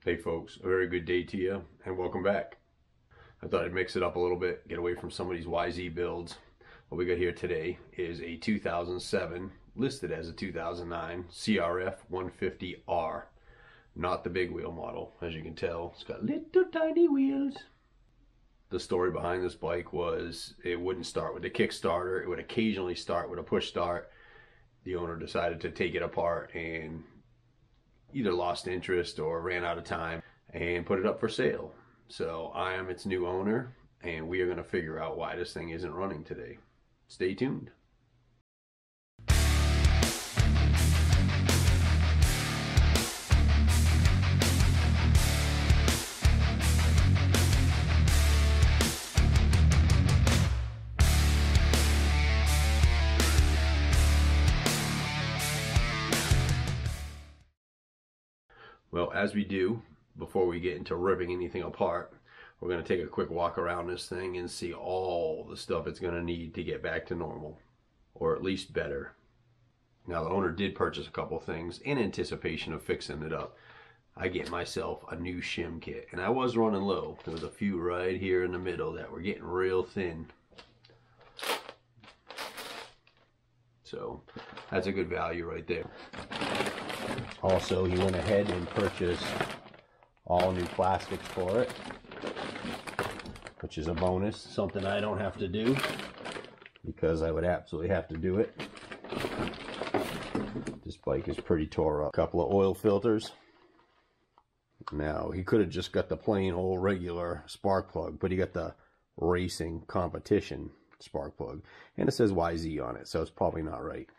Hey folks, a very good day to you and welcome back. I thought I'd mix it up a little bit, get away from some of these YZ builds. What we got here today is a 2007, listed as a 2009 CRF150R. Not the big wheel model, as you can tell. It's got little tiny wheels. The story behind this bike was it wouldn't start with a Kickstarter. It would occasionally start with a push start. The owner decided to take it apart and either lost interest or ran out of time and put it up for sale. So I am its new owner and we are going to figure out why this thing isn't running today. Stay tuned. Well, as we do, before we get into ripping anything apart, we're going to take a quick walk around this thing and see all the stuff it's going to need to get back to normal, or at least better. Now, the owner did purchase a couple things in anticipation of fixing it up. I get myself a new shim kit, and I was running low. There was a few right here in the middle that were getting real thin. So that's a good value right there. Also, he went ahead and purchased all new plastics for it, which is a bonus, something I don't have to do because I would absolutely have to do it. This bike is pretty tore up. A couple of oil filters. Now, he could have just got the plain old regular spark plug, but he got the racing competition spark plug, and it says YZ on it, so it's probably not right.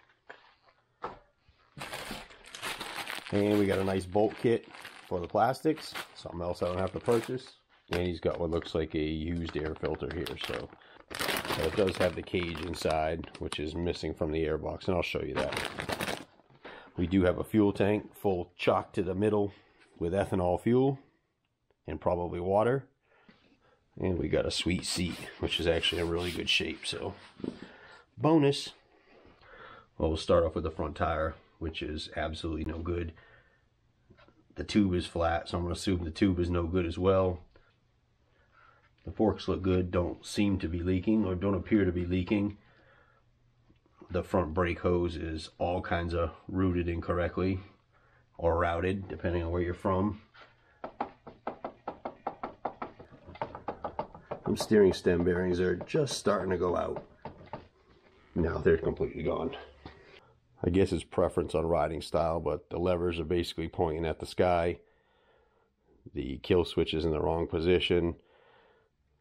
And we got a nice bolt kit for the plastics, something else I don't have to purchase. And he's got what looks like a used air filter here, so but it does have the cage inside, which is missing from the airbox, and I'll show you that. We do have a fuel tank full chock to the middle with ethanol fuel and probably water. And we got a sweet seat, which is actually in really good shape, so bonus. Well, we'll start off with the front tire, which is absolutely no good. The tube is flat, so I'm going to assume the tube is no good as well. The forks look good, don't seem to be leaking, or don't appear to be leaking. The front brake hose is all kinds of routed incorrectly, or routed, depending on where you're from. The steering stem bearings are just starting to go out. Now they're completely gone. I guess it's preference on riding style, but the levers are basically pointing at the sky. The kill switch is in the wrong position.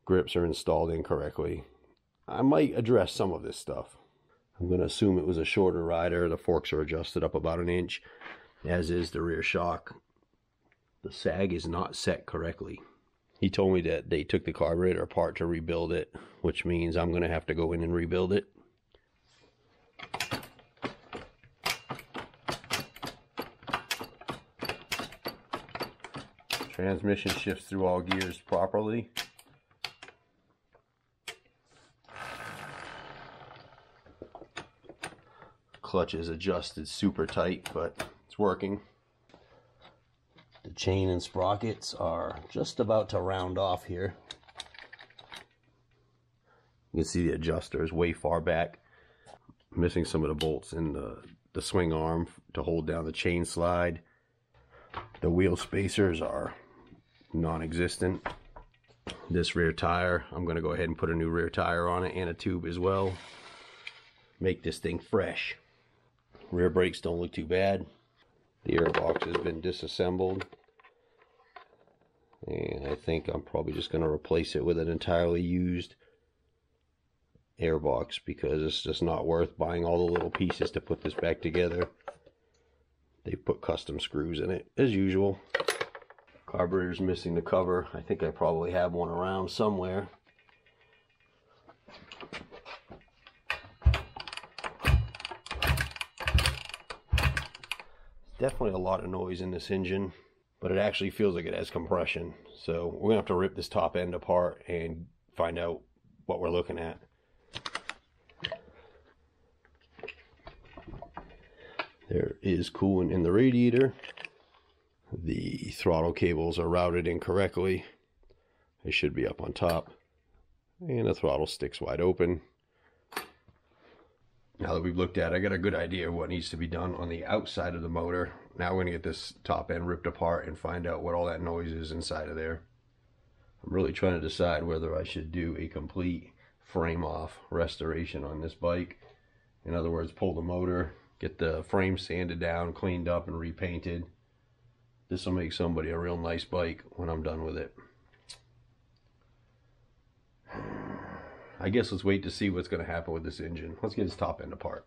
Grips are installed incorrectly. I might address some of this stuff. I'm going to assume it was a shorter rider. The forks are adjusted up about 1 inch, as is the rear shock. The sag is not set correctly. He told me that they took the carburetor apart to rebuild it, which means I'm going to have to go in and rebuild it. Transmission shifts through all gears properly. Clutch is adjusted super tight, but it's working. The chain and sprockets are just about to round off here. You can see the adjuster is way far back. Missing some of the bolts in the swing arm to hold down the chain slide. The wheel spacers are non-existent. This rear tire, I'm going to go ahead and put a new rear tire on it and a tube as well. Make this thing fresh. Rear brakes don't look too bad. The airbox has been disassembled, and I think I'm probably just going to replace it with an entirely used airbox because it's just not worth buying all the little pieces to put this back together. They put custom screws in it as usual. Carburetor's missing the cover. I think I probably have one around somewhere. Definitely a lot of noise in this engine, but it actually feels like it has compression. So we're gonna have to rip this top end apart and find out what we're looking at. There is coolant in the radiator. The throttle cables are routed incorrectly. They should be up on top. And the throttle sticks wide open. Now that we've looked at it, I got a good idea of what needs to be done on the outside of the motor. Now we're going to get this top end ripped apart and find out what all that noise is inside of there. I'm really trying to decide whether I should do a complete frame off restoration on this bike. In other words, pull the motor, get the frame sanded down, cleaned up, and repainted. This will make somebody a real nice bike when I'm done with it. I guess let's wait to see what's going to happen with this engine. Let's get its top end apart.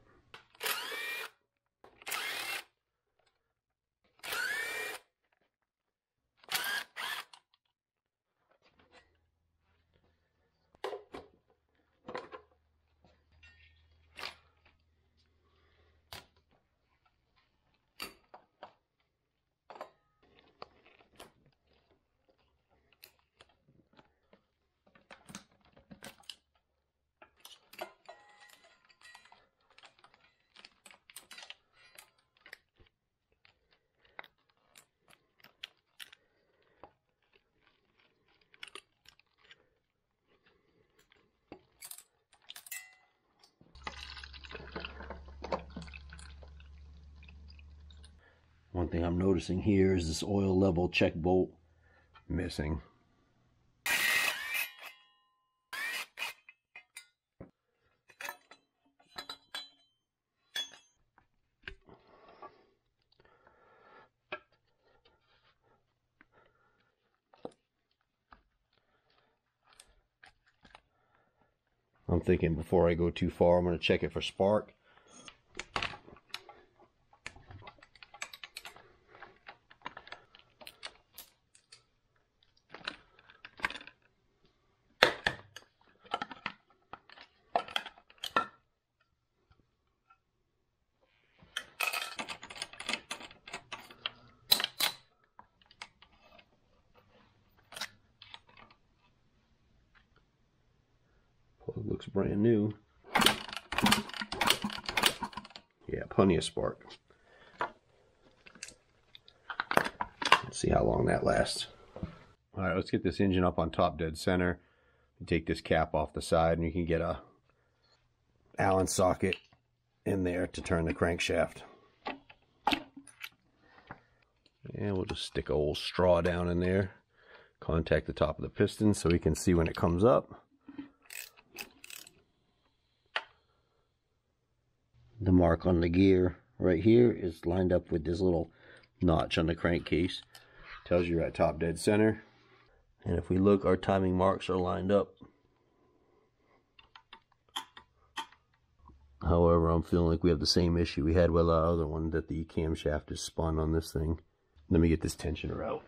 One thing I'm noticing here is this oil level check bolt missing. I'm thinking before I go too far, I'm going to check it for spark. It looks brand new. Yeah, plenty of spark. Let's see how long that lasts. Alright, let's get this engine up on top dead center. Take this cap off the side and you can get a Allen socket in there to turn the crankshaft. And we'll just stick a old straw down in there. Contact the top of the piston so we can see when it comes up. The mark on the gear right here is lined up with this little notch on the crankcase. Tells you you're at top dead center. And if we look, our timing marks are lined up. However, I'm feeling like we have the same issue we had with our other one, that the camshaft is spun on this thing. Let me get this tensioner out.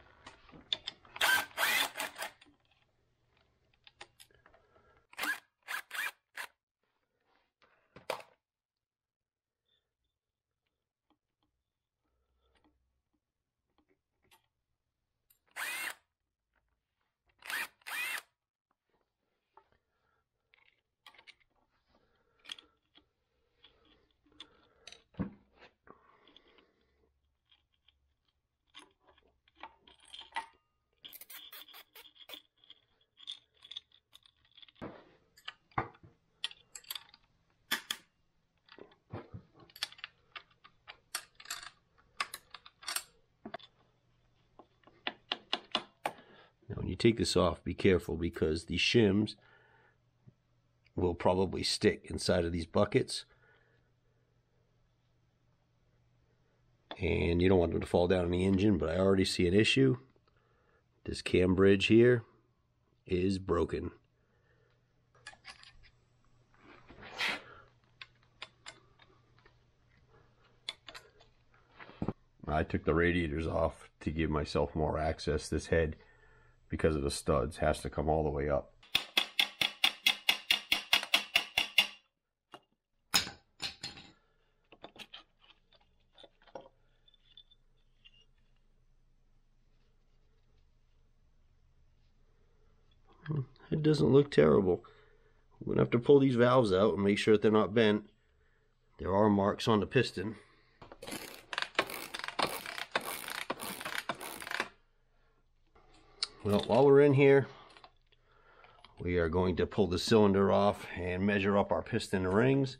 Now when you take this off, be careful because the shims will probably stick inside of these buckets. And you don't want them to fall down in the engine, but I already see an issue. This cam bridge here is broken. I took the radiators off to give myself more access. This head, because of the studs, has to come all the way up. It doesn't look terrible. We're going to have to pull these valves out and make sure that they're not bent. There are marks on the piston. Well, while we're in here, we are going to pull the cylinder off and measure up our piston rings.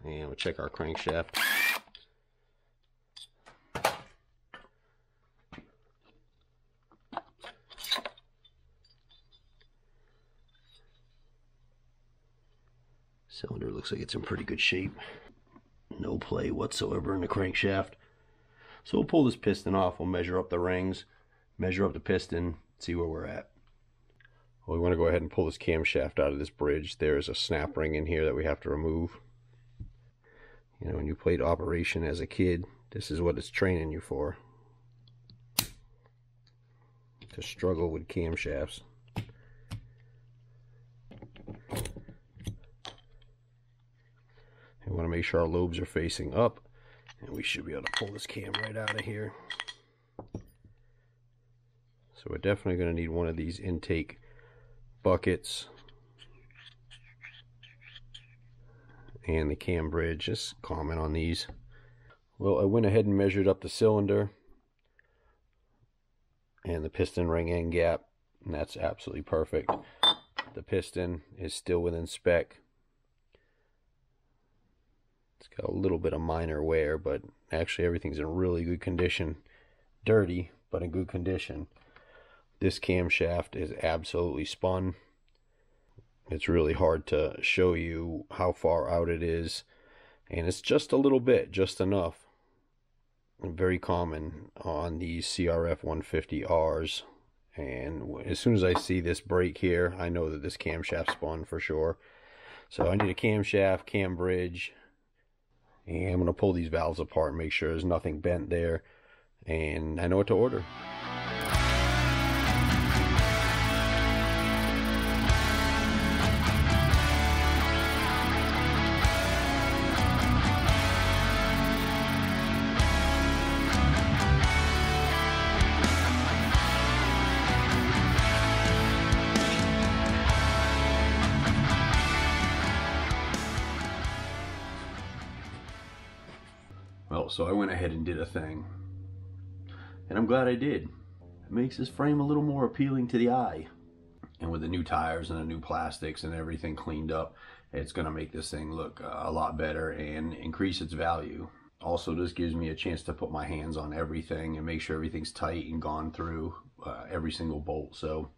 And we'll check our crankshaft. Cylinder looks like it's in pretty good shape. No play whatsoever in the crankshaft. So we'll pull this piston off, we'll measure up the rings, measure up the piston, see where we're at. Well, we want to go ahead and pull this camshaft out of this bridge. There's a snap ring in here that we have to remove. You know, when you played Operation as a kid, this is what it's training you for. To struggle with camshafts. We want to make sure our lobes are facing up, and we should be able to pull this cam right out of here. So we're definitely going to need one of these intake buckets and the cam bridge. Just comment on these. Well, I went ahead and measured up the cylinder and the piston ring end gap, and that's absolutely perfect. The piston is still within spec. It's got a little bit of minor wear, but actually everything's in really good condition. Dirty, but in good condition. This camshaft is absolutely spun. It's really hard to show you how far out it is, and it's just a little bit, just enough. Very common on these CRF150Rs, and as soon as I see this break here, I know that this camshaft spun for sure. So I need a camshaft, cam bridge, and I'm going to pull these valves apart and make sure there's nothing bent there, and I know what to order. Well, so I went ahead and did a thing, and I'm glad I did. It makes this frame a little more appealing to the eye, and with the new tires and the new plastics and everything cleaned up, it's going to make this thing look a lot better and increase its value. Also, this gives me a chance to put my hands on everything and make sure everything's tight and gone through every single bolt. So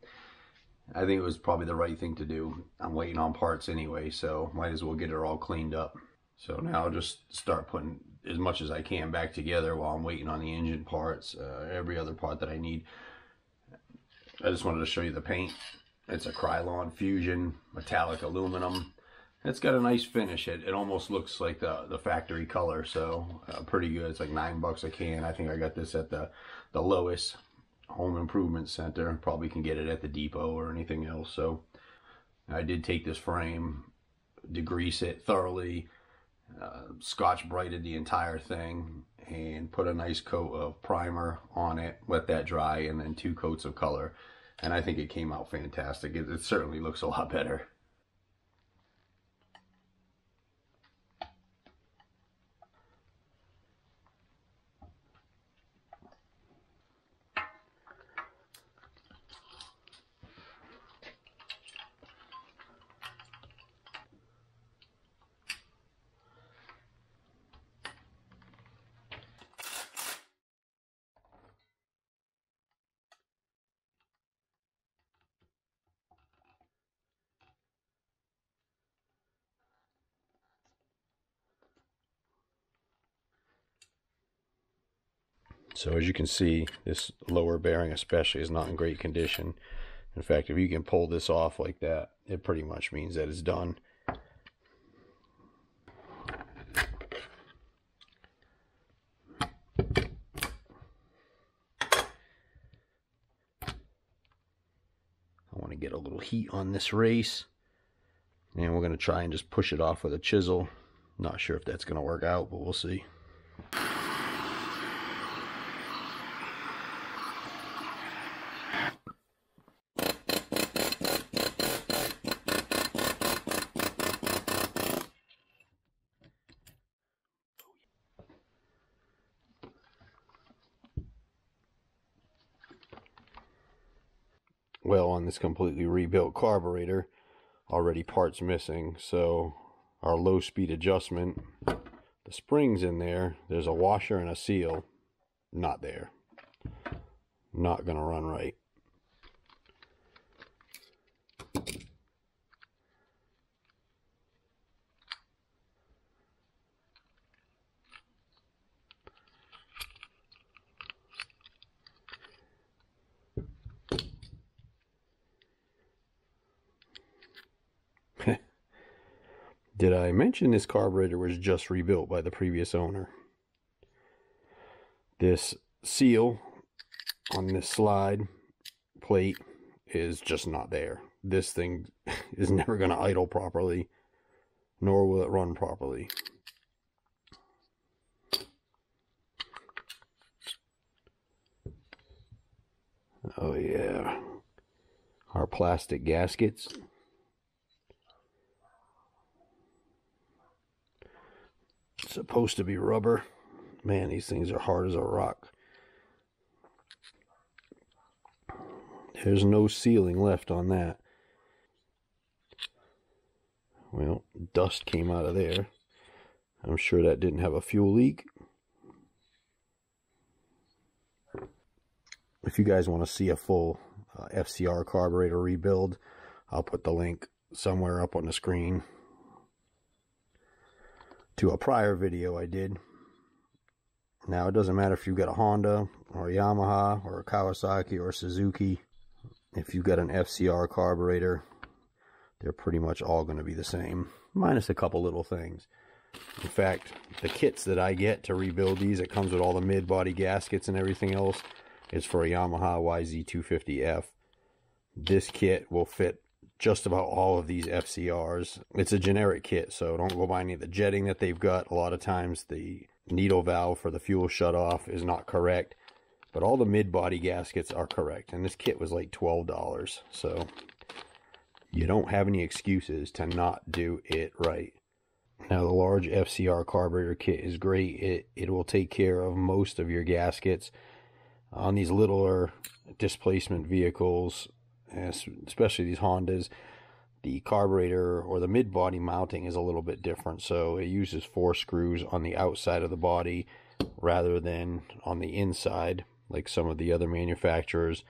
I think it was probably the right thing to do. I'm waiting on parts anyway, so might as well get it all cleaned up. So now I'll just start putting as much as I can back together while I'm waiting on the engine parts, every other part that I need. I just wanted to show you the paint. It's a Krylon Fusion metallic aluminum. It's got a nice finish. It almost looks like the factory color, so pretty good. It's like $9 a can. I think I got this at the Lowe's Home Improvement Center. Probably can get it at the Depot or anything else. So I did take this frame, degrease it thoroughly, Scotch brighted the entire thing, and put a nice coat of primer on it, let that dry, and then 2 coats of color, and I think it came out fantastic. It certainly looks a lot better. So as you can see, this lower bearing especially is not in great condition. In fact, if you can pull this off like that, it pretty much means that it's done. I want to get a little heat on this race, and we're going to try and just push it off with a chisel. Not sure if that's going to work out, but we'll see. Well, on this completely rebuilt carburetor, already parts missing, so our low speed adjustment, the springs in there, there's a washer and a seal, not there. Not gonna run right. Did I mention this carburetor was just rebuilt by the previous owner? This seal on this slide plate is just not there. This thing is never going to idle properly, nor will it run properly. Oh yeah, our plastic gaskets. It's supposed to be rubber. Man, these things are hard as a rock. There's no sealing left on that. Well, dust came out of there. I'm sure that didn't have a fuel leak. If you guys want to see a full FCR carburetor rebuild, I'll put the link somewhere up on the screen to a prior video I did. Now, it doesn't matter if you've got a Honda or a Yamaha or a Kawasaki or a Suzuki. If you've got an FCR carburetor, they're pretty much all going to be the same, minus a couple little things. In fact, the kits that I get to rebuild these, it comes with all the mid-body gaskets and everything else, is for a Yamaha YZ250F. This kit will fit just about all of these FCRs. It's a generic kit, so don't go by any of the jetting that they've got. A lot of times the needle valve for the fuel shutoff is not correct, but all the mid-body gaskets are correct, and this kit was like $12, so you don't have any excuses to not do it right. Now, the large FCR carburetor kit is great. It will take care of most of your gaskets. On these littler displacement vehicles, especially these Hondas, the carburetor or the mid-body mounting is a little bit different. So it uses 4 screws on the outside of the body rather than on the inside like some of the other manufacturers.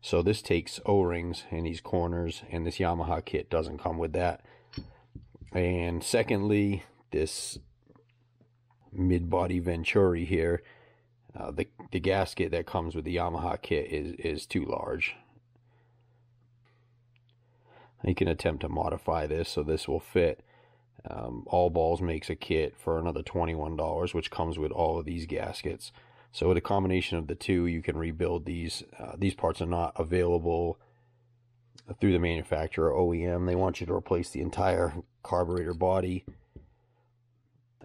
So this takes O-rings in these corners, and this Yamaha kit doesn't come with that. And secondly, this mid-body Venturi here, the gasket that comes with the Yamaha kit is too large. You can attempt to modify this so this will fit. All Balls makes a kit for another $21, which comes with all of these gaskets. So with a combination of the two, you can rebuild these. These parts are not available through the manufacturer, OEM. They want you to replace the entire carburetor body.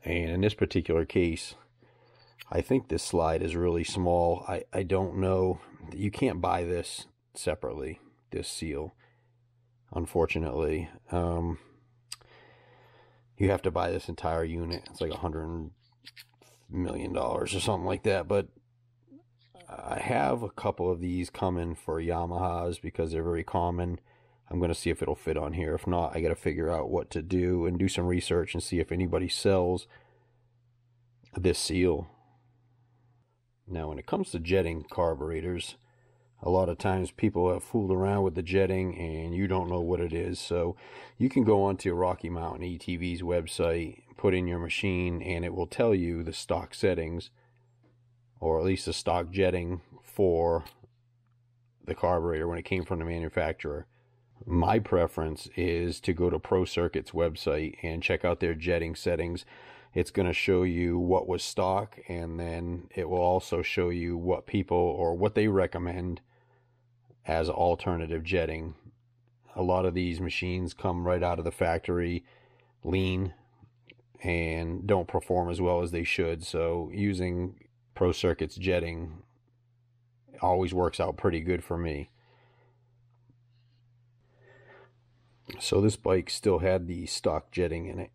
And in this particular case, I think this slide is really small. I don't know. You can't buy this separately, this seal, unfortunately. You have to buy this entire unit. It's like $100 million or something like that. But I have a couple of these coming for Yamahas because they're very common. I'm going to see if it'll fit on here. If not, I got to figure out what to do and do some research and see if anybody sells this seal. Now, when it comes to jetting carburetors, a lot of times people have fooled around with the jetting and you don't know what it is. So you can go onto Rocky Mountain ATV's website, put in your machine, and it will tell you the stock settings, or at least the stock jetting for the carburetor when it came from the manufacturer. My preference is to go to Pro Circuit's website and check out their jetting settings. It's going to show you what was stock, and then it will also show you what people or what they recommend as alternative jetting. A lot of these machines come right out of the factory lean and don't perform as well as they should. So using Pro Circuit's jetting always works out pretty good for me. So this bike still had the stock jetting in it.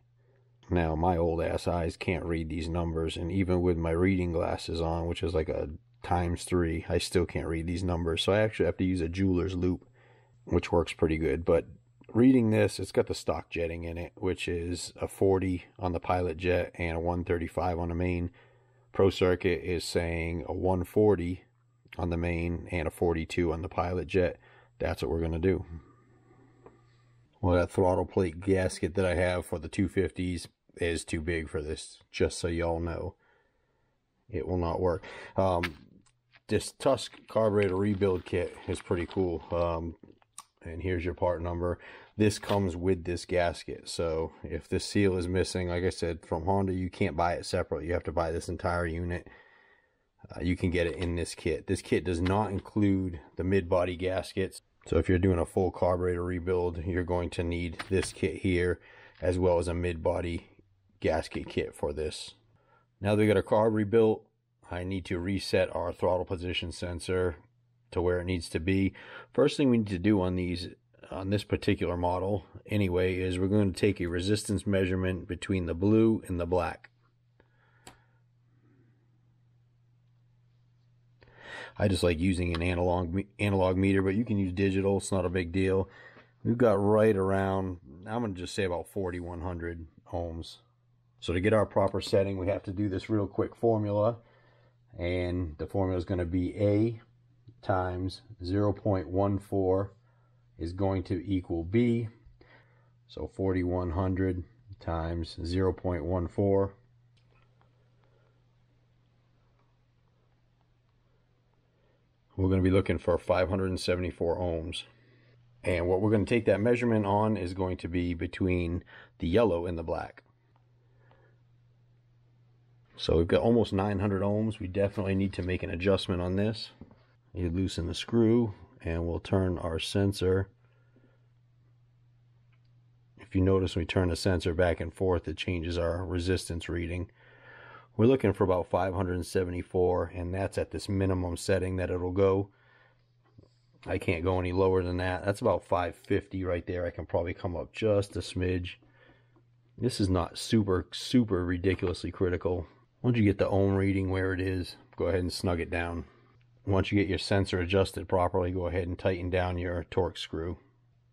Now, my old ass eyes can't read these numbers, and even with my reading glasses on, which is like a ×3, I still can't read these numbers. So I actually have to use a jeweler's loop which works pretty good. But reading this, it's got the stock jetting in it, which is a 40 on the pilot jet and a 135 on the main. Pro Circuit is saying a 140 on the main and a 42 on the pilot jet. That's what we're going to do. Well, that throttle plate gasket that I have for the 250s is too big for this, just so y'all know. It will not work. This Tusk carburetor rebuild kit is pretty cool. And here's your part number. This comes with this gasket. So if this seal is missing, like I said, from Honda, you can't buy it separately. You have to buy this entire unit. You can get it in this kit. This kit does not include the mid-body gaskets. So if you're doing a full carburetor rebuild, you're going to need this kit here, as well as a mid-body gasket kit for this. Now that we got our carb rebuilt, I need to reset our throttle position sensor to where it needs to be. First thing we need to do on this particular model anyway is we're going to take a resistance measurement between the blue and the black. I just like using an analog meter, but you can use digital. It's not a big deal. We've got right around, I'm going to just say about 4,100 ohms. So to get our proper setting, we have to do this real quick formula. And the formula is going to be A times 0.14 is going to equal B. So 4,100 times 0.14. We're going to be looking for 574 ohms. And what we're going to take that measurement on is going to be between the yellow and the black. So we've got almost 900 ohms. We definitely need to make an adjustment on this. You loosen the screw and we'll turn our sensor. If you notice, when we turn the sensor back and forth, it changes our resistance reading. We're looking for about 574, and that's at this minimum setting that it'll go. I can't go any lower than that. That's about 550 right there. I can probably come up just a smidge. This is not super ridiculously critical. Once you get the ohm reading where it is, go ahead and snug it down. Once you get your sensor adjusted properly, go ahead and tighten down your torque screw.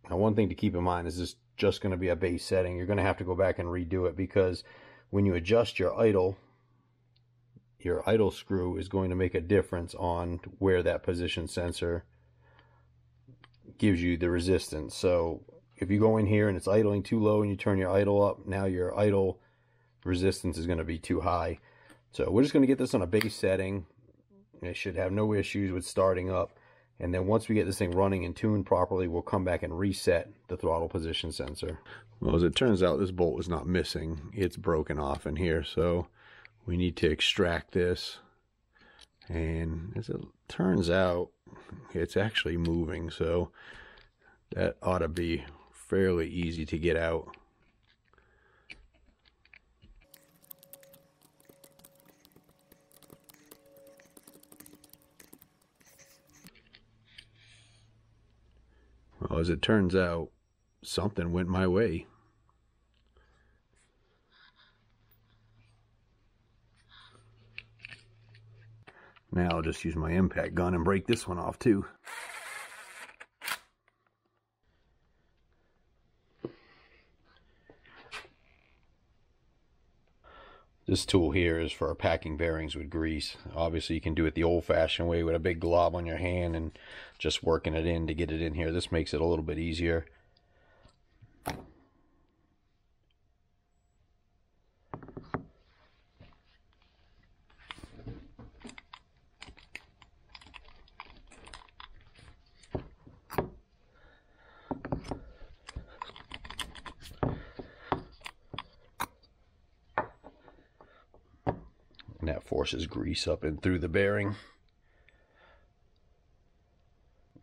Now, one thing to keep in mind is this just going to be a base setting. You're going to have to go back and redo it, because when you adjust your idle screw is going to make a difference on where that position sensor gives you the resistance. So if you go in here and it's idling too low and you turn your idle up, now your idle resistance is going to be too high. So we're just going to get this on a base setting. It should have no issues with starting up. And then once we get this thing running and tuned properly, we'll come back and reset the throttle position sensor. Well, as it turns out, this bolt is not missing. It's broken off in here. So we need to extract this. And as it turns out, it's actually moving. So that ought to be fairly easy to get out. Well, as it turns out, something went my way. Now I'll just use my impact gun and break this one off too. This tool here is for packing bearings with grease. Obviously you can do it the old-fashioned way with a big glob on your hand and just working it in to get it in here. This makes it a little bit easier. And that forces grease up and through the bearing.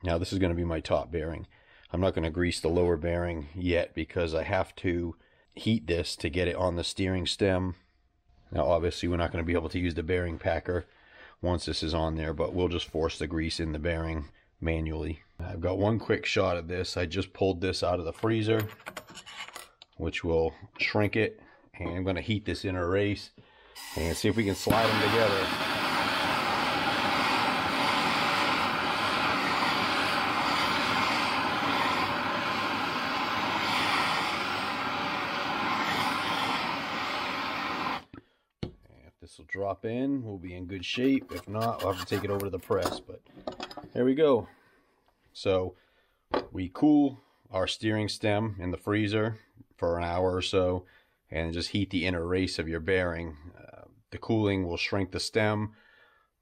Now this is going to be my top bearing. I'm not going to grease the lower bearing yet because I have to heat this to get it on the steering stem. Now obviously we're not going to be able to use the bearing packer once this is on there, but we'll just force the grease in the bearing manually. I've got one quick shot of this. I just pulled this out of the freezer, which will shrink it, and I'm going to heat this inner race and see if we can slide them together. drop in, we'll be in good shape. If not, we'll have to take it over to the press, but there we go. So we cool our steering stem in the freezer for an hour or so and just heat the inner race of your bearing. The cooling will shrink the stem.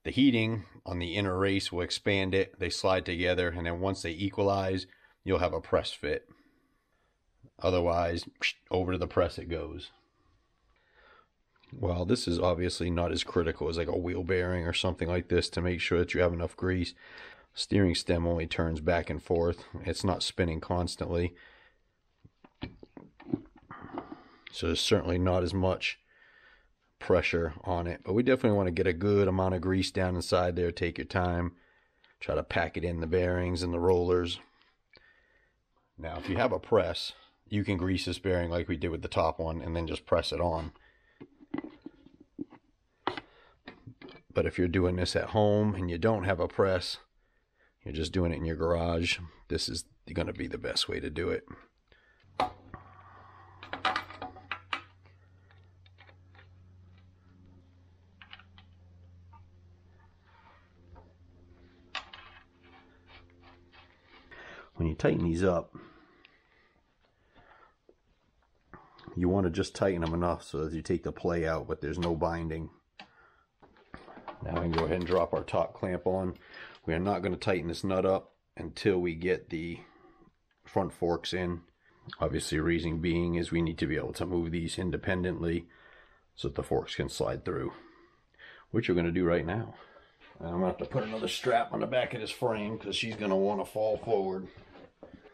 The heating on the inner race will expand it. They slide together, and then once they equalize, you'll have a press fit. Otherwise, over to the press it goes. Well, this is obviously not as critical as like a wheel bearing or something like this to make sure that you have enough grease. Steering stem only turns back and forth. It's not spinning constantly. So there's certainly not as much pressure on it. But we definitely want to get a good amount of grease down inside there. Take your time. Try to pack it in the bearings and the rollers. Now, if you have a press, you can grease this bearing like we did with the top one and then just press it on. But if you're doing this at home and you don't have a press, you're just doing it in your garage, this is going to be the best way to do it. When you tighten these up, you want to just tighten them enough so that you take the play out, but there's no binding. Now we can go ahead and drop our top clamp on. We are not going to tighten this nut up until we get the front forks in. Obviously, reason being is we need to be able to move these independently so that the forks can slide through, which we're going to do right now. And I'm going to have to put another strap on the back of this frame because she's going to want to fall forward.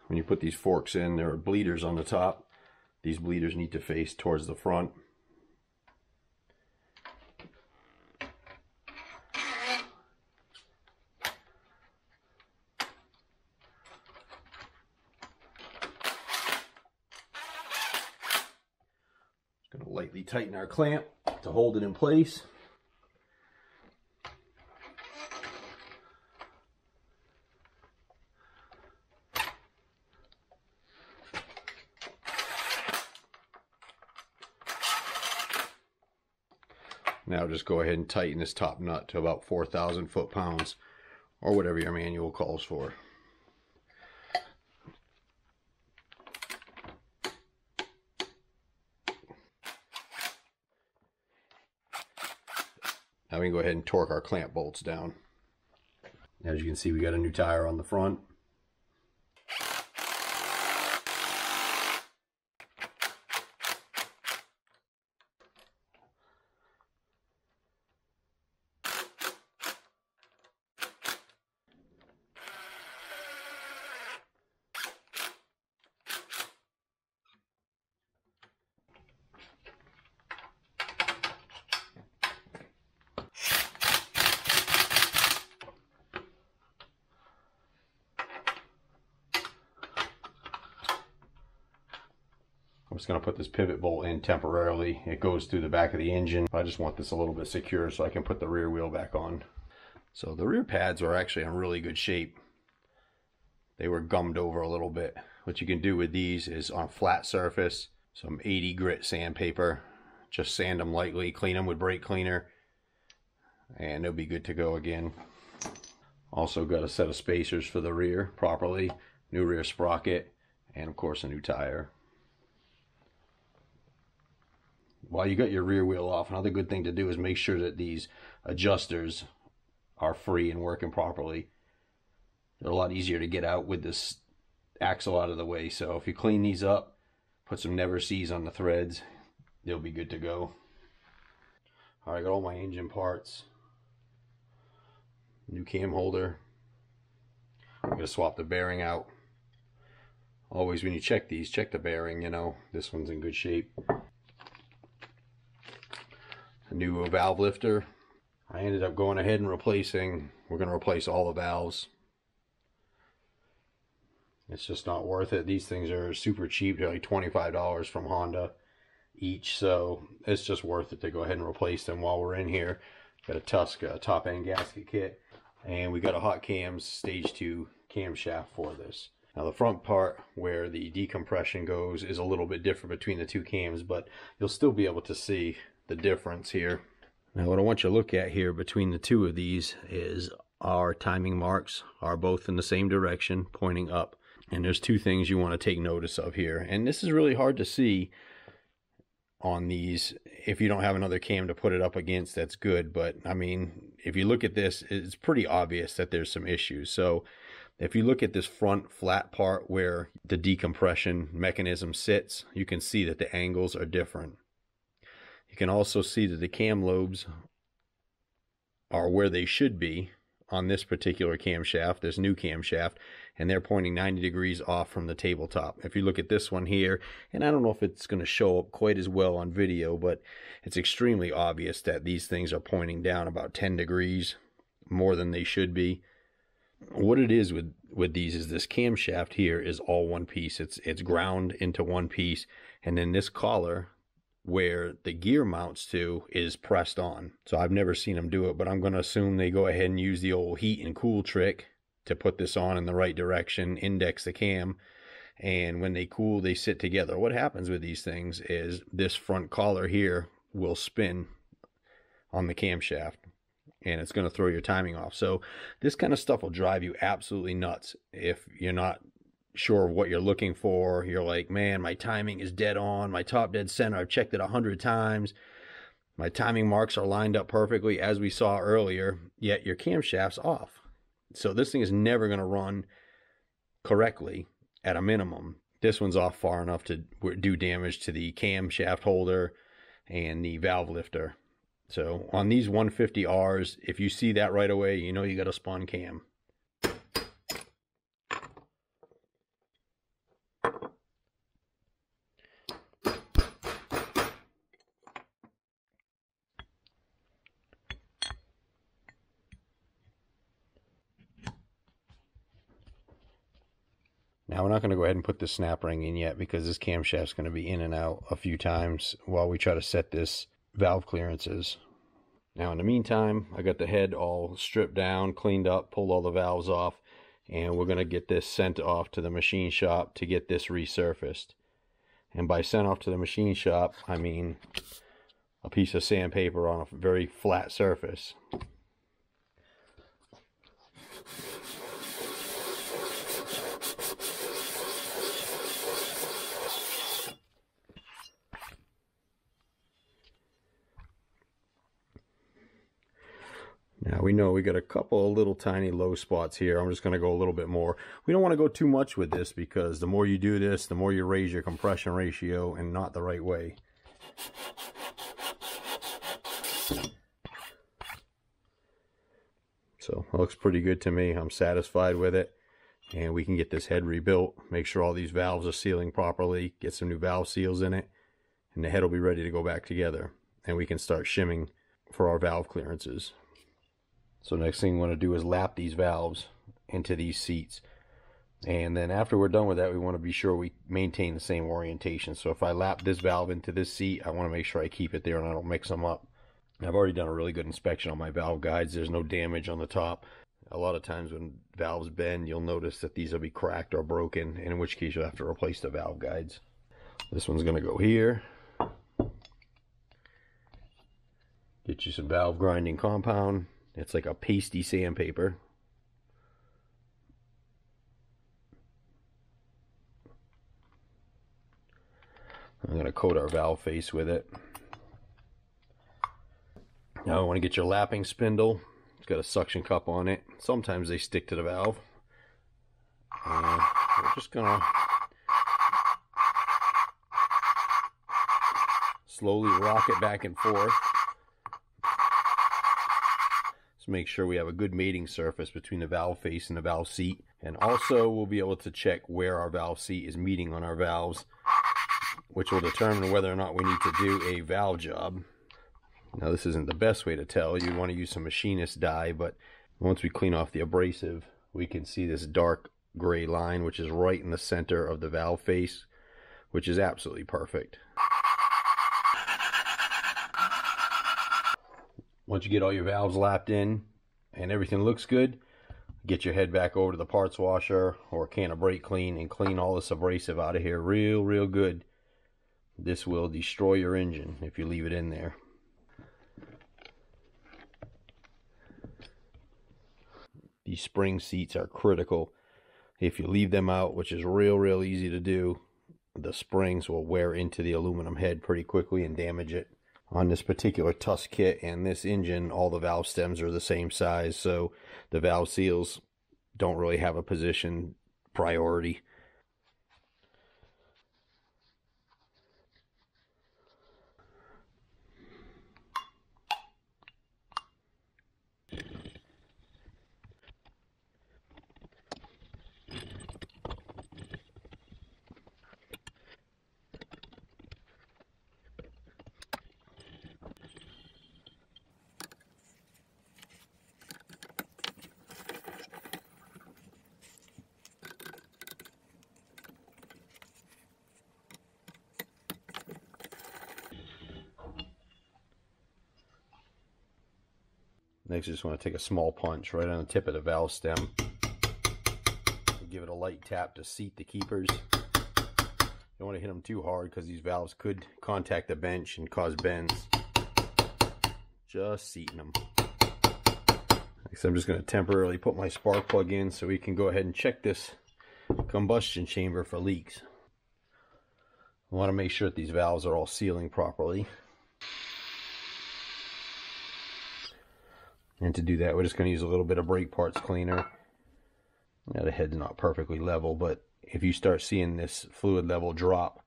When you put these forks in, there are bleeders on the top. These bleeders need to face towards the front. Just going to lightly tighten our clamp to hold it in place. Now just go ahead and tighten this top nut to about 4,000 foot-pounds or whatever your manual calls for. Now we can go ahead and torque our clamp bolts down. As you can see, we got a new tire on the front. I'm just going to put this pivot bolt in temporarily. It goes through the back of the engine. I just want this a little bit secure so I can put the rear wheel back on. So the rear pads are actually in really good shape. They were gummed over a little bit. What you can do with these is on a flat surface, some 80 grit sandpaper, just sand them lightly, clean them with brake cleaner, and they'll be good to go again. Also got a set of spacers for the rear properly, new rear sprocket, and of course a new tire. While you got your rear wheel off, another good thing to do is make sure that these adjusters are free and working properly. They're a lot easier to get out with this axle out of the way. So if you clean these up, put some never sees on the threads, they'll be good to go. All right, I got all my engine parts. New cam holder. I'm going to swap the bearing out. Always when you check these, check the bearing, you know, this one's in good shape. A new valve lifter. I ended up going ahead and we're going to replace all the valves. It's just not worth it. These things are super cheap. They're like $25 from Honda each, so it's just worth it to go ahead and replace them while we're in here. Got a Tusk top end gasket kit, and we got a hot cams stage 2 camshaft for this. Now the front part where the decompression goes is a little bit different between the two cams, but you'll still be able to see the difference here. Now what I want you to look at here between the two of these is our timing marks are both in the same direction, pointing up. And there's two things you want to take notice of here. And this is really hard to see on these. If you don't have another cam to put it up against, that's good. But I mean, if you look at this, it's pretty obvious that there's some issues. So if you look at this front flat part where the decompression mechanism sits, you can see that the angles are different. You can also see that the cam lobes are where they should be on this particular camshaft, this new camshaft, and they're pointing 90 degrees off from the tabletop. If you look at this one here, and I don't know if it's going to show up quite as well on video, but it's extremely obvious that these things are pointing down about 10 degrees more than they should be. What it is with these is this camshaft here is all one piece. It's ground into one piece, and then this collar where the gear mounts to is pressed on. So I've never seen them do it, but I'm going to assume they go ahead and use the old heat and cool trick to put this on in the right direction, index the cam, and when they cool, they sit together. What happens with these things is this front collar here will spin on the camshaft, and it's going to throw your timing off. So this kind of stuff will drive you absolutely nuts if you're not sure of what you're looking for. You're like, man, my timing is dead on, my top dead center, I've checked it 100 times, my timing marks are lined up perfectly as we saw earlier, yet your camshaft's off. So this thing is never going to run correctly at a minimum. This one's off far enough to do damage to the camshaft holder and the valve lifter. So on these 150Rs, if you see that right away, you know you got a spun cam. Now we're not going to go ahead and put the snap ring in yet because this camshaft is going to be in and out a few times while we try to set this valve clearances. Now in the meantime, I got the head all stripped down, cleaned up, pulled all the valves off, and we're going to get this sent off to the machine shop to get this resurfaced. And by sent off to the machine shop, I mean a piece of sandpaper on a very flat surface. Now we know we got a couple of little tiny low spots here. I'm just going to go a little bit more. We don't want to go too much with this because the more you do this, the more you raise your compression ratio, and not the right way. So it looks pretty good to me. I'm satisfied with it. And we can get this head rebuilt, make sure all these valves are sealing properly, get some new valve seals in it, and the head will be ready to go back together. And we can start shimming for our valve clearances. So next thing we want to do is lap these valves into these seats. And then after we're done with that, we want to be sure we maintain the same orientation. So if I lap this valve into this seat, I want to make sure I keep it there and I don't mix them up. I've already done a really good inspection on my valve guides. There's no damage on the top. A lot of times when valves bend, you'll notice that these will be cracked or broken, and in which case you'll have to replace the valve guides. This one's going to go here. Get you some valve grinding compound. It's like a pasty sandpaper. I'm going to coat our valve face with it. Now I want to get your lapping spindle. It's got a suction cup on it. Sometimes they stick to the valve. We're just going to slowly rock it back and forth. Make sure we have a good mating surface between the valve face and the valve seat, and also we'll be able to check where our valve seat is meeting on our valves, which will determine whether or not we need to do a valve job. Now this isn't the best way to tell. You want to use some machinist dye, but once we clean off the abrasive, we can see this dark gray line which is right in the center of the valve face, which is absolutely perfect. Once you get all your valves lapped in and everything looks good, get your head back over to the parts washer or a can of brake clean and clean all this abrasive out of here real good. This will destroy your engine if you leave it in there. These spring seats are critical. If you leave them out, which is real easy to do, the springs will wear into the aluminum head pretty quickly and damage it. On this particular Tusk kit and this engine, all the valve stems are the same size, so the valve seals don't really have a position priority. Next, I just want to take a small punch right on the tip of the valve stem. Give it a light tap to seat the keepers. You don't want to hit them too hard because these valves could contact the bench and cause bends. Just seating them. Next, I'm just going to temporarily put my spark plug in so we can go ahead and check this combustion chamber for leaks. I want to make sure that these valves are all sealing properly. And to do that, we're just going to use a little bit of brake parts cleaner. Now, the head's not perfectly level, but if you start seeing this fluid level drop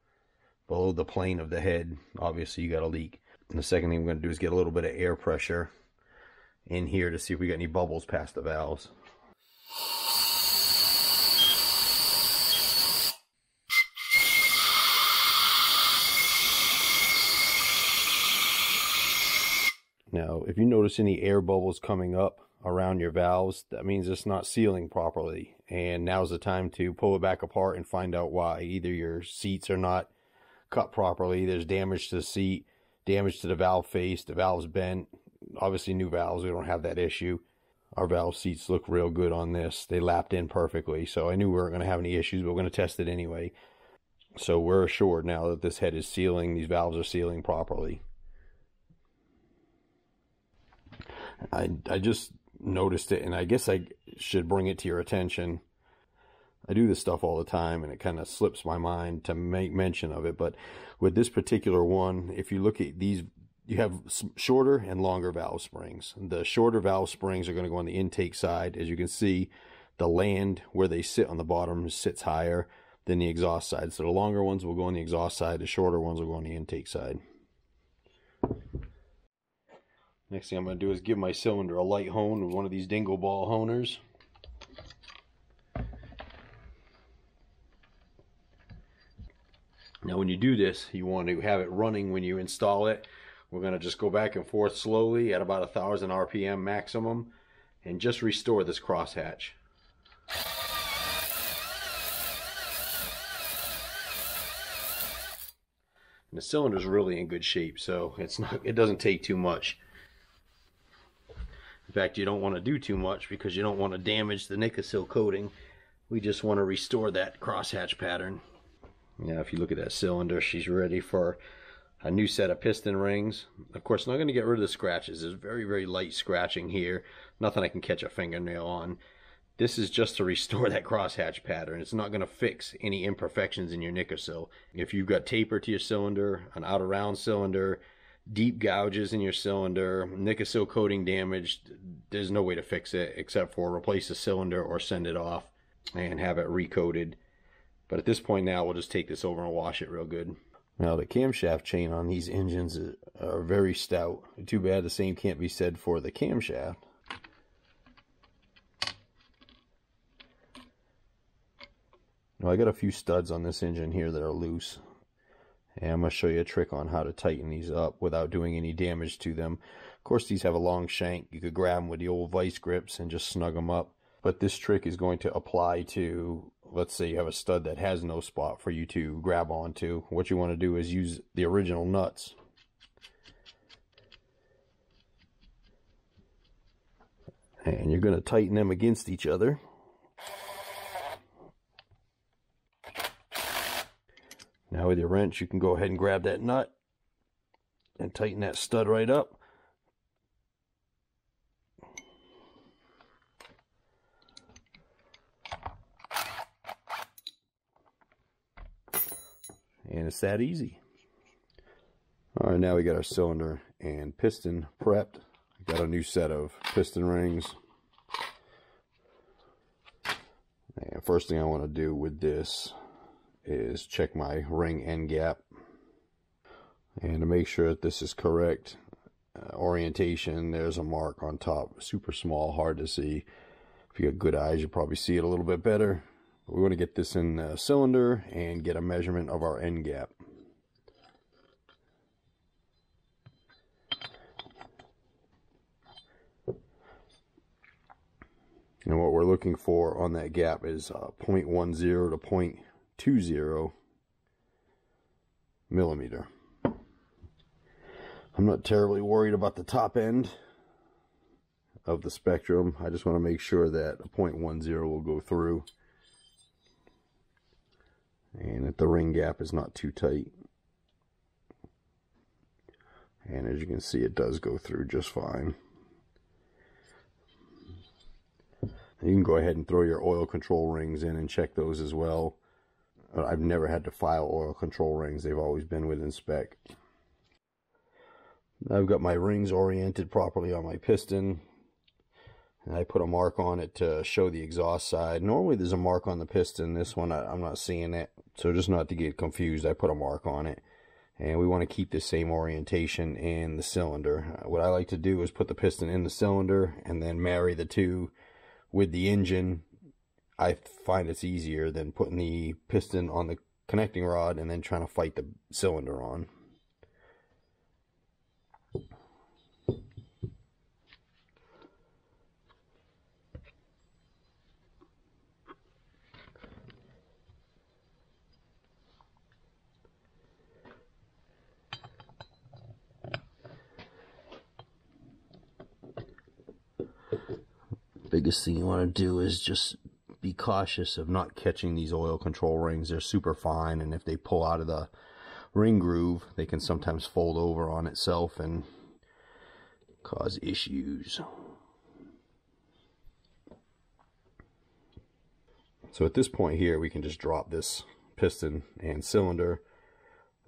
below the plane of the head, obviously you got a leak. And the second thing we're going to do is get a little bit of air pressure in here to see if we got any bubbles past the valves. Now, if you notice any air bubbles coming up around your valves, that means it's not sealing properly. And now's the time to pull it back apart and find out why. Either your seats are not cut properly, there's damage to the seat, damage to the valve face, the valve's bent. Obviously, new valves, we don't have that issue. Our valve seats look real good on this. They lapped in perfectly, so I knew we weren't going to have any issues, but we're going to test it anyway. So we're assured now that this head is sealing, these valves are sealing properly. I just noticed it, and I guess I should bring it to your attention. I do this stuff all the time, and it kind of slips my mind to make mention of it. But with this particular one, if you look at these, you have shorter and longer valve springs. The shorter valve springs are going to go on the intake side. As you can see, the land where they sit on the bottom sits higher than the exhaust side. So the longer ones will go on the exhaust side, the shorter ones will go on the intake side. Next thing I'm going to do is give my cylinder a light hone with one of these dingle ball honers. Now when you do this, you want to have it running when you install it. We're going to just go back and forth slowly at about 1,000 RPM maximum and just restore this crosshatch. And the cylinder's really in good shape, so it doesn't take too much. In fact, you don't want to do too much because you don't want to damage the Nickel coating. We just want to restore that crosshatch pattern. Now, if you look at that cylinder, she's ready for a new set of piston rings. Of course, I'm not going to get rid of the scratches. There's very light scratching here. Nothing I can catch a fingernail on. This is just to restore that crosshatch pattern. It's not going to fix any imperfections in your Nickel. If you've got taper to your cylinder, an out of round cylinder, deep gouges in your cylinder, Nickel coating damaged, there's no way to fix it except for replace the cylinder or send it off and have it recoated. But at this point now, we'll just take this over and wash it real good. Now, the camshaft chain on these engines are very stout. Too bad the same can't be said for the camshaft. Now, I got a few studs on this engine here that are loose. And I'm going to show you a trick on how to tighten these up without doing any damage to them. Of course, these have a long shank. You could grab them with the old vice grips and just snug them up. But this trick is going to apply to, let's say you have a stud that has no spot for you to grab onto. What you want to do is use the original nuts. And you're going to tighten them against each other. Now with your wrench, you can go ahead and grab that nut and tighten that stud right up. and it's that easy. All right, now we got our cylinder and piston prepped. Got a new set of piston rings. And first thing I want to do with this is check my ring end gap. And to make sure that this is correct orientation, there's a mark on top, super small, hard to see. If you got good eyes, you'll probably see it a little bit better. But we want to get this in the cylinder and get a measurement of our end gap. And what we're looking for on that gap is 0.10 to 0.20 millimeter. I'm not terribly worried about the top end of the spectrum. I just want to make sure that a 0.10 will go through and that the ring gap is not too tight. And as you can see, it does go through just fine. You can go ahead and throw your oil control rings in and check those as well. I've never had to file oil control rings. They've always been within spec. I've got my rings oriented properly on my piston. And I put a mark on it to show the exhaust side. Normally there's a mark on the piston. This one I'm not seeing it. So just not to get confused, I put a mark on it. And we want to keep the same orientation in the cylinder. What I like to do is put the piston in the cylinder and then marry the two with the engine. I find it's easier than putting the piston on the connecting rod and then trying to fight the cylinder on. Biggest thing you want to do is just be cautious of not catching these oil control rings. They're super fine, and if they pull out of the ring groove, they can sometimes fold over on itself and cause issues. So at this point here, we can just drop this piston and cylinder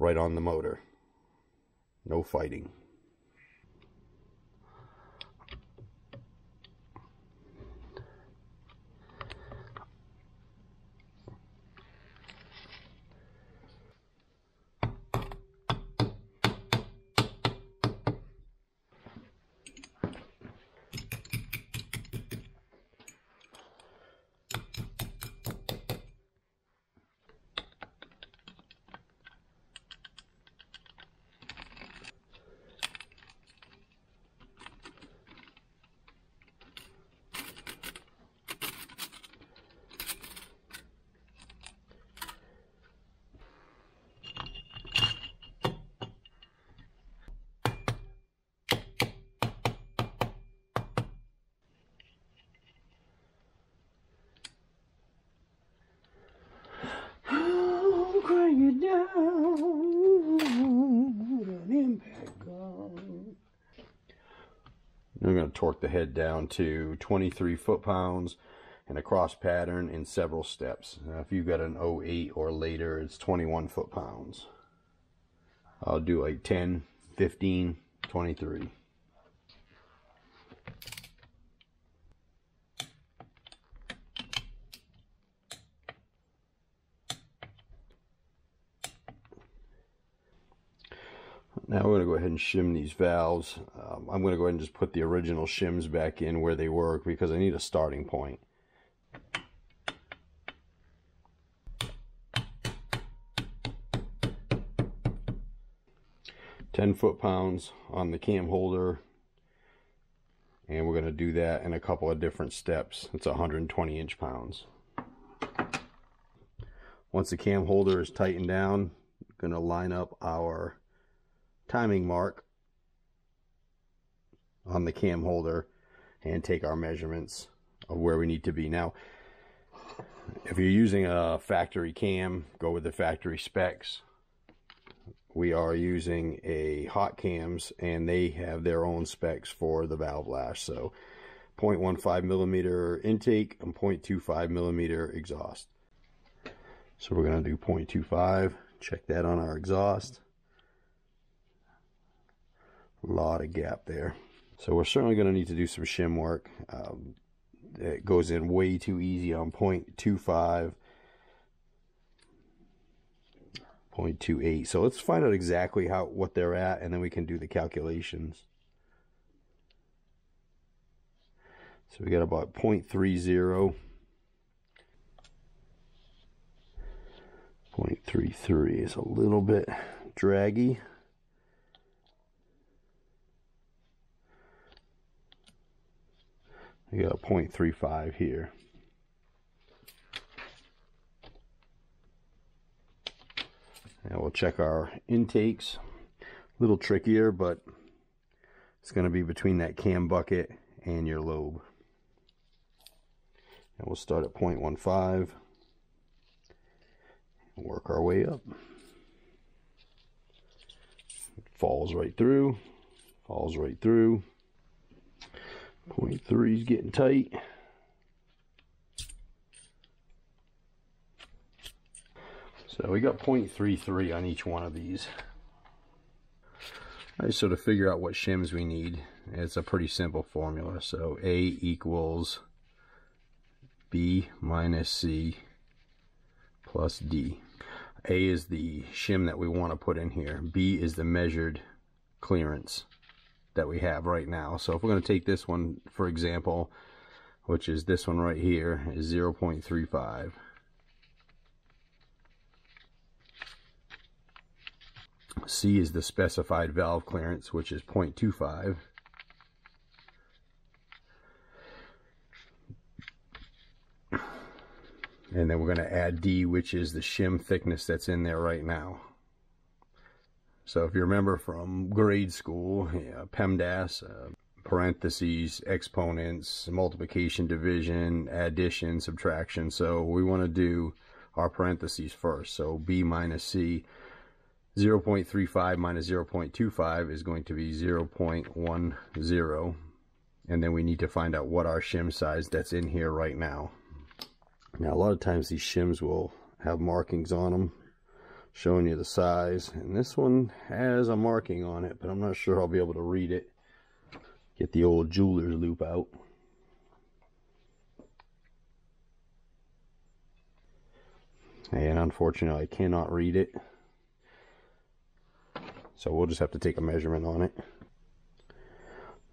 right on the motor. No fighting. Bring it down with an impact gun. I'm going to torque the head down to 23 foot-pounds and a cross pattern in several steps. Now, if you've got an 08 or later, it's 21 foot-pounds. I'll do like 10, 15, 23. Now we're going to go ahead and shim these valves. I'm going to go ahead and just put the original shims back in where they work because I need a starting point. $10 foot-pounds on the cam holder, and we're going to do that in a couple of different steps. It's 120 inch-pounds. Once the cam holder is tightened down, we're going to line up our timing mark on the cam holder and take our measurements of where we need to be. Now, if you're using a factory cam, go with the factory specs. We are using a hot cams, and they have their own specs for the valve lash. So 0.15 millimeter intake and 0.25 millimeter exhaust. So we're going to do 0.25 Check that on our exhaust. A lot of gap there. So we're certainly going to need to do some shim work. It goes in way too easy on 0.25, 0.28. So let's find out exactly what they're at, and then we can do the calculations. So we got about 0.30, 0.33 is a little bit draggy. We got a 0.35 here. And we'll check our intakes. A little trickier, but it's going to be between that cam bucket and your lobe. And we'll start at 0.15 and work our way up. Falls right through, falls right through. 0.3 is getting tight. So we got 0.33 on each one of these. I just sort of figure out what shims we need. It's a pretty simple formula. So A equals B minus C plus D. A is the shim that we want to put in here. B is the measured clearance that we have right now. So if we're going to take this one, for example, which is this one right here, is 0.35. C is the specified valve clearance, which is 0.25. And then we're going to add D, which is the shim thickness that's in there right now. So if you remember from grade school, PEMDAS, parentheses, exponents, multiplication, division, addition, subtraction. So we want to do our parentheses first. So B minus C, 0.35 minus 0.25 is going to be 0.10. And then we need to find out what our shim size that's in here right now. Now a lot of times these shims will have markings on them showing you the size, and this one has a marking on it, but I'm not sure I'll be able to read it. Get the old jeweler's loop out. And unfortunately I cannot read it, so we'll just have to take a measurement on it.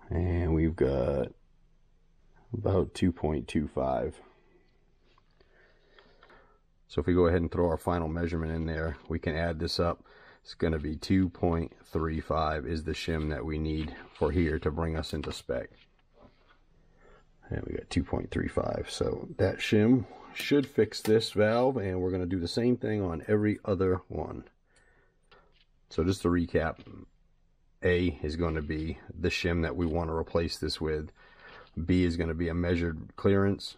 And we've got about 2.25. So if we go ahead and throw our final measurement in there, we can add this up. It's going to be 2.35 is the shim that we need for here to bring us into spec. And we got 2.35. So that shim should fix this valve, and we're going to do the same thing on every other one. So just to recap, A is going to be the shim that we want to replace this with. B is going to be a measured clearance.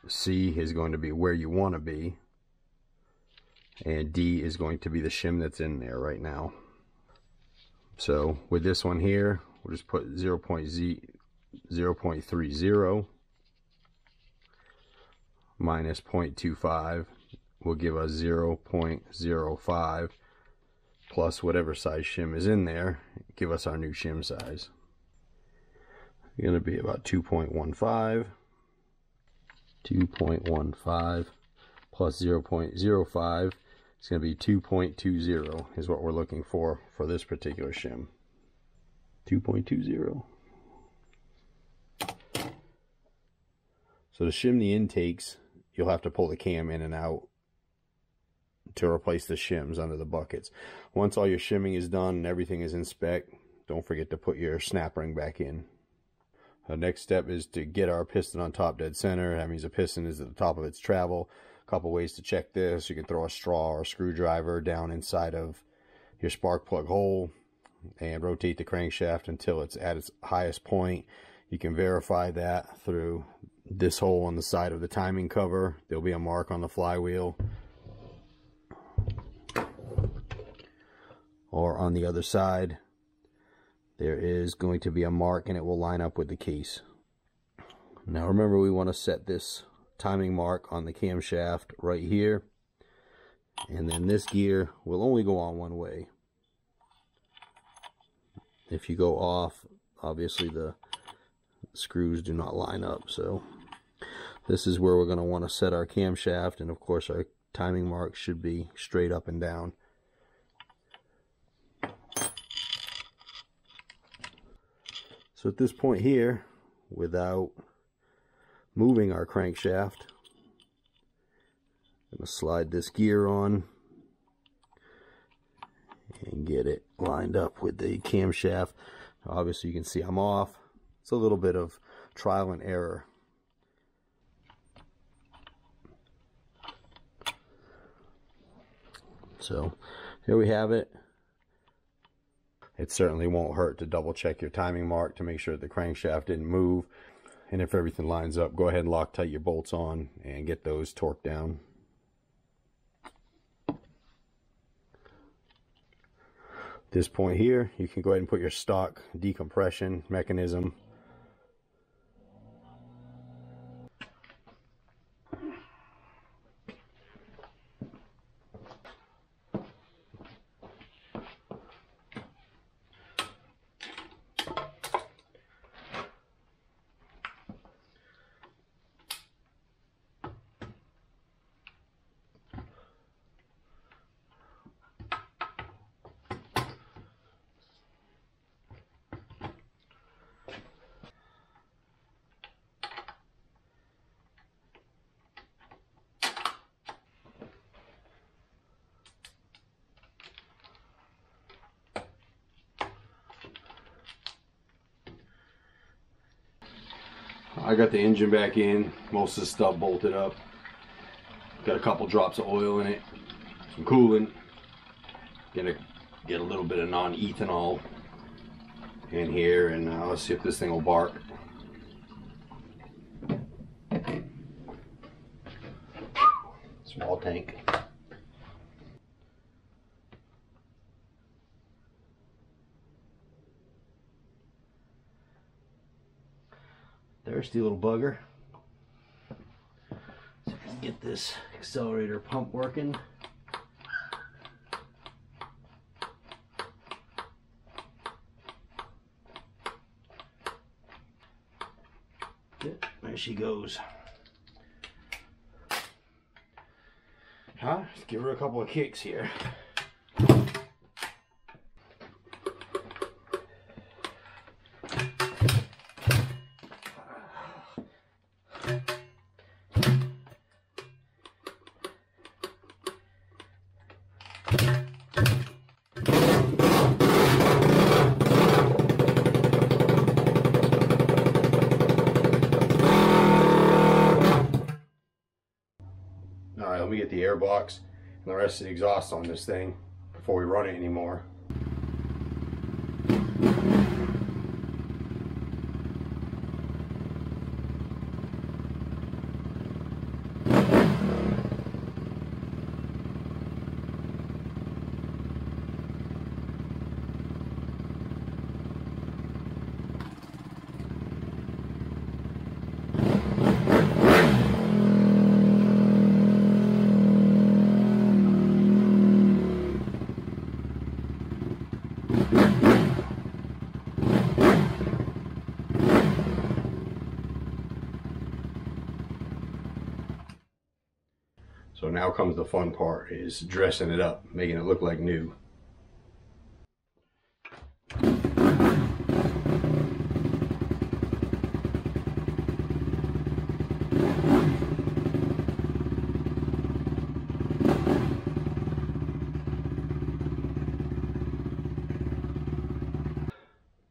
C is going to be where you want to be, and D is going to be the shim that's in there right now. So with this one here, we'll just put 0.30 minus 0.25 will give us 0.05 plus whatever size shim is in there, give us our new shim size. It's going to be about 2.15. 2.15 plus 0.05 is going to be 2.20 is what we're looking for this particular shim. 2.20. So to shim the intakes, you'll have to pull the cam in and out to replace the shims under the buckets. Once all your shimming is done and everything is in spec, don't forget to put your snap ring back in. The next step is to get our piston on top dead center. That means the piston is at the top of its travel. A couple ways to check this. You can throw a straw or a screwdriver down inside of your spark plug hole and rotate the crankshaft until it's at its highest point. You can verify that through this hole on the side of the timing cover. There'll be a mark on the flywheel. Or on the other side, there is going to be a mark and it will line up with the case. Now remember, we want to set this timing mark on the camshaft right here. And then this gear will only go on one way. If you go off, obviously the screws do not line up. So this is where we're going to want to set our camshaft, and of course our timing marks should be straight up and down. So at this point here, without moving our crankshaft, I'm going to slide this gear on and get it lined up with the camshaft. Obviously you can see I'm off. It's a little bit of trial and error. So here we have it. It certainly won't hurt to double check your timing mark to make sure the crankshaft didn't move. And if everything lines up, go ahead and lock tight your bolts on and get those torqued down. At this point here, you can go ahead and put your stock decompression mechanism. I got the engine back in, most of the stuff bolted up. Got a couple drops of oil in it, some coolant. Gonna get a little bit of non-ethanol in here, and let's see if this thing will bark. Small tank. Thirsty little bugger. So let's get this accelerator pump working. Yep, there she goes. Let's give her a couple of kicks here. Alright, let me get the air box and the rest of the exhaust on this thing before we run it anymore. So now comes the fun part, is dressing it up, making it look like new.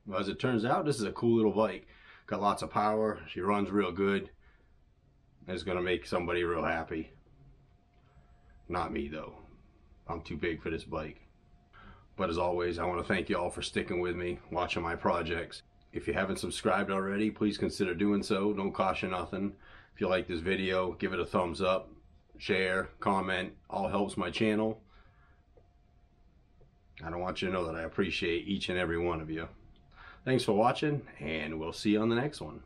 Well, as it turns out, this is a cool little bike. Got lots of power, she runs real good. It's gonna make somebody real happy. Not me though. I'm too big for this bike. But as always, I want to thank you all for sticking with me, watching my projects. If you haven't subscribed already, please consider doing so. Don't cost you nothing. If you like this video, give it a thumbs up, share, comment. All helps my channel. I want you to know that I appreciate each and every one of you. Thanks for watching, and we'll see you on the next one.